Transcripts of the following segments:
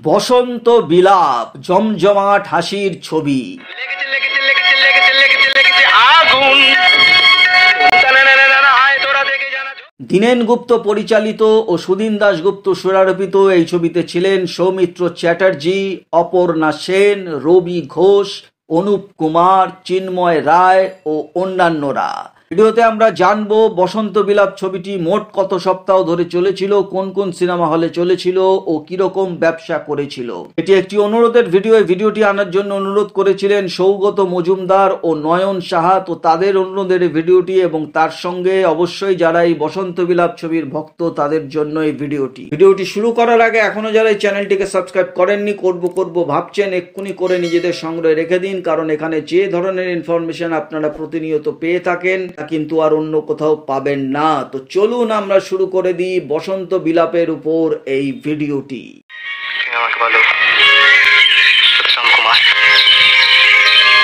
বসন্ত বিলাপ, জমজমাট হাসির ছবি। দীনেন গুপ্ত পরিচালিত ও সুদিন দাশগুপ্ত সুরারোপিত এই ছবিতে ছিলেন সৌমিত্র চ্যাটার্জি, অপর্ণা সেন, রবি ঘোষ, অনুপ কুমার, চিন্ময় রায় ও অন্যান্যরা। ভিডিওতে আমরা জানবো বসন্ত বিলাপ ছবিটি মোট কত সপ্তাহ ধরে চলেছিল, কোন কোন সিনেমা হলে চলেছিল ও কিরকম ব্যবসা করেছিল। এটি একটি অনুরোধের ভিডিও। ভিডিওটি আনার জন্য অনুরোধ করেছিলেন সৌগত মজুমদার ও নয়ন সাহা। তো তাদের অনুরোধের ভিডিওটি, এবং তার সঙ্গে অবশ্যই যারা এই বসন্ত বিলাপ ছবির ভক্ত তাদের জন্য এই ভিডিওটি শুরু করার আগে এখনো যারা এই চ্যানেলটিকে সাবস্ক্রাইব করেননি, করব ভাবছেন, এক্ষুনি করে নিজেদের সংগ্রহে রেখে দিন, কারণ এখানে যে ধরনের ইনফরমেশন আপনারা প্রতিনিয়ত পেয়ে থাকেন কিন্তু আর অন্য কোথাও পাবেন না। তো চলুন আমরা শুরু করে দিই বসন্ত বিলাপের উপর এই ভিডিওটি।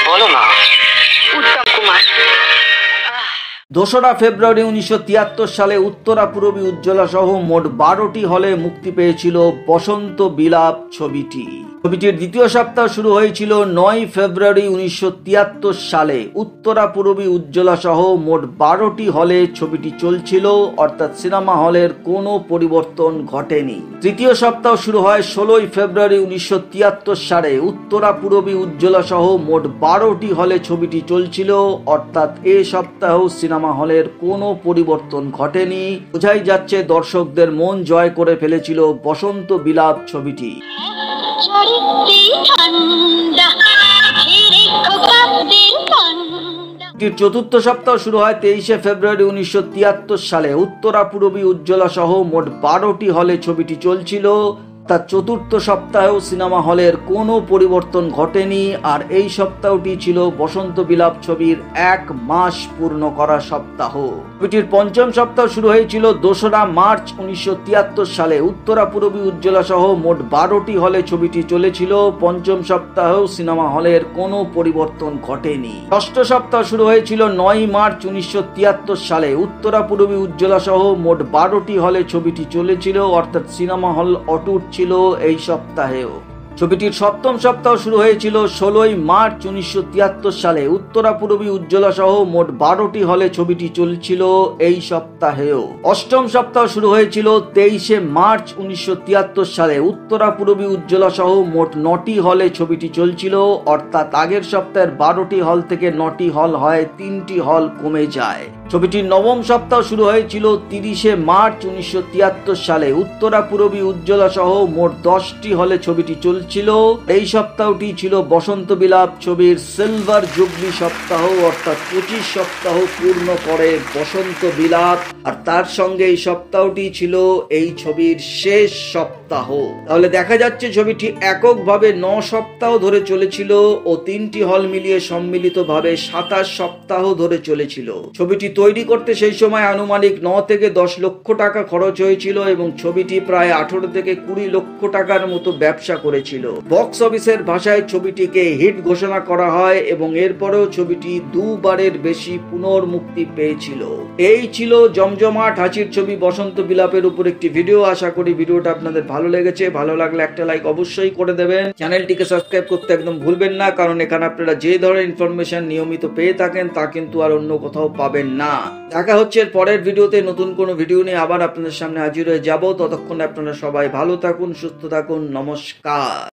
বলো না উত্তম কুমার। 2রা ফেব্রুয়ারি 1973 সালে উত্তরা পূরবী উজ্জ্বলা সহ মোট 12টি হলে মুক্তি পেয়েছিল বসন্ত বিলাপ ছবিটি। ছবিটির দ্বিতীয় সপ্তাহ শুরু হয়েছিল 9 ফেব্রুয়ারি 1973 সালে। উত্তরা পূরবী উজ্জ্বলা সহ মোট 12টি হলে ছবিটি চলছিল, অর্থাৎ সিনেমা হলের কোনো পরিবর্তন ঘটেনি। তৃতীয় সপ্তাহ শুরু হয় 16 ফেব্রুয়ারি 1973 সালে। উত্তরা পূরবী উজ্জ্বলা সহ মোট 12টি হলে ছবিটি চলছিল, অর্থাৎ এ সপ্তাহেও সিনেমা হলের কোনো পরিবর্তন ঘটেনি। বোঝাই যাচ্ছে দর্শকদের মন জয় করে ফেলেছিল বসন্ত বিলাপ ছবিটি। চতুর্থ সপ্তাহ শুরু হয় 23 ফেব্রুয়ারি 1973 সালে। উত্তরা পূরবী উজ্জ্বলা সহ মোট 12টি হলে ছবিটি চলছিল, তার চতুর্থ সপ্তাহেও সিনেমা হলের কোনো পরিবর্তন ঘটেনি। আর এই সপ্তাহটি ছিল বসন্ত বিলাপ ছবির 1 মাস পূর্ণ করা সপ্তাহ। ছবিটির পঞ্চম সপ্তাহ শুরু হয়েছিল 2রা মার্চ 1973 সালে। উত্তরা পূরবী উজ্জ্বলা সহ মোট 12টি হলে ছবিটি চলেছিল, পঞ্চম সপ্তাহেও সিনেমা হলের কোনো পরিবর্তন ঘটেনি। ষষ্ঠ সপ্তাহ শুরু হয়েছিল 9 মার্চ 1973 সালে। উত্তরা পূরবী উজ্জ্বলা সহ মোট 12টি হলে ছবিটি চলেছিল, অর্থাৎ সিনেমা হল অটুট ছিল এই সপ্তাহেও। ছবিটির সপ্তম সপ্তাহ শুরু হয়েছিল 16 মার্চ 1973 সালে। উত্তরা পূরবী উজ্জ্বলা সহ মোট 12টি হলে ছবিটি চলছিল এই সপ্তাহেও। অষ্টম সপ্তাহ শুরু হয়েছিল 23 মার্চ 1973 সালে। উত্তরা পূরবী উজ্জ্বলা সহ মোট 9টি হলে ছবিটি চলছিল, অর্থাৎ আগের সপ্তাহের 12টি হল থেকে 9টি হল হয়, 3টি হল কমে যায়। ছবিটির নবম সপ্তাহ শুরু হয়েছিল 30 মার্চ 1973 সালে। উত্তরা পূরবী উজ্জ্বলা সহ মোট 10টি হলে ছবিটি চলছিল। এই সপ্তাহটি ছিল বসন্ত বিলাপ ছবির সিলভার জুবলি সপ্তাহ, অর্থাৎ 25 সপ্তাহ পূর্ণ করে বসন্ত বিলাপ। আর তার সঙ্গে এই সপ্তাহটি ছিল এই ছবির শেষ সপ্তাহ। তাহলে দেখা যাচ্ছে ছবিটি এককভাবে 9 সপ্তাহ ধরে চলেছিল ও 3টি হল মিলিয়ে সম্মিলিতভাবে 27 সপ্তাহ ধরে চলেছিল। ছবিটি তৈরি করতে সেই সময় আনুমানিক 9 থেকে 10 লক্ষ টাকা খরচ হয়েছিল এবং ছবিটি প্রায় 18 থেকে 20 লক্ষ টাকার মতো ব্যবসা করেছিল। বক্স অফিসের ভাষায় ছবিটিকে হিট ঘোষণা করা হয় এবং এরপরেও ছবিটি 2 বারের বেশি পুনর্মুক্তি পেয়েছিল। এই ছিল জমজমাট হাসির ছবি বসন্ত বিলাপের উপর একটি ভিডিও। আশা করি ভিডিওটা আপনাদের ভালো লেগেছে। ভালো লাগলে একটা লাইক অবশ্যই করে দেবেন। চ্যানেলটিকে সাবস্ক্রাইব করতে একদম ভুলবেন না, কারণ এখানে আপনারা যে ধরনের ইনফরমেশন নিয়মিত পেয়ে থাকেন তা কিন্তু আর অন্য কোথাও পাবেন না। দেখা হচ্ছে এর পরের ভিডিওতে। নতুন কোনো ভিডিও নিয়ে আবার আপনাদের সামনে হাজির হয়ে যাব। ততক্ষণ আপনারা সবাই ভালো থাকুন, সুস্থ থাকুন। নমস্কার।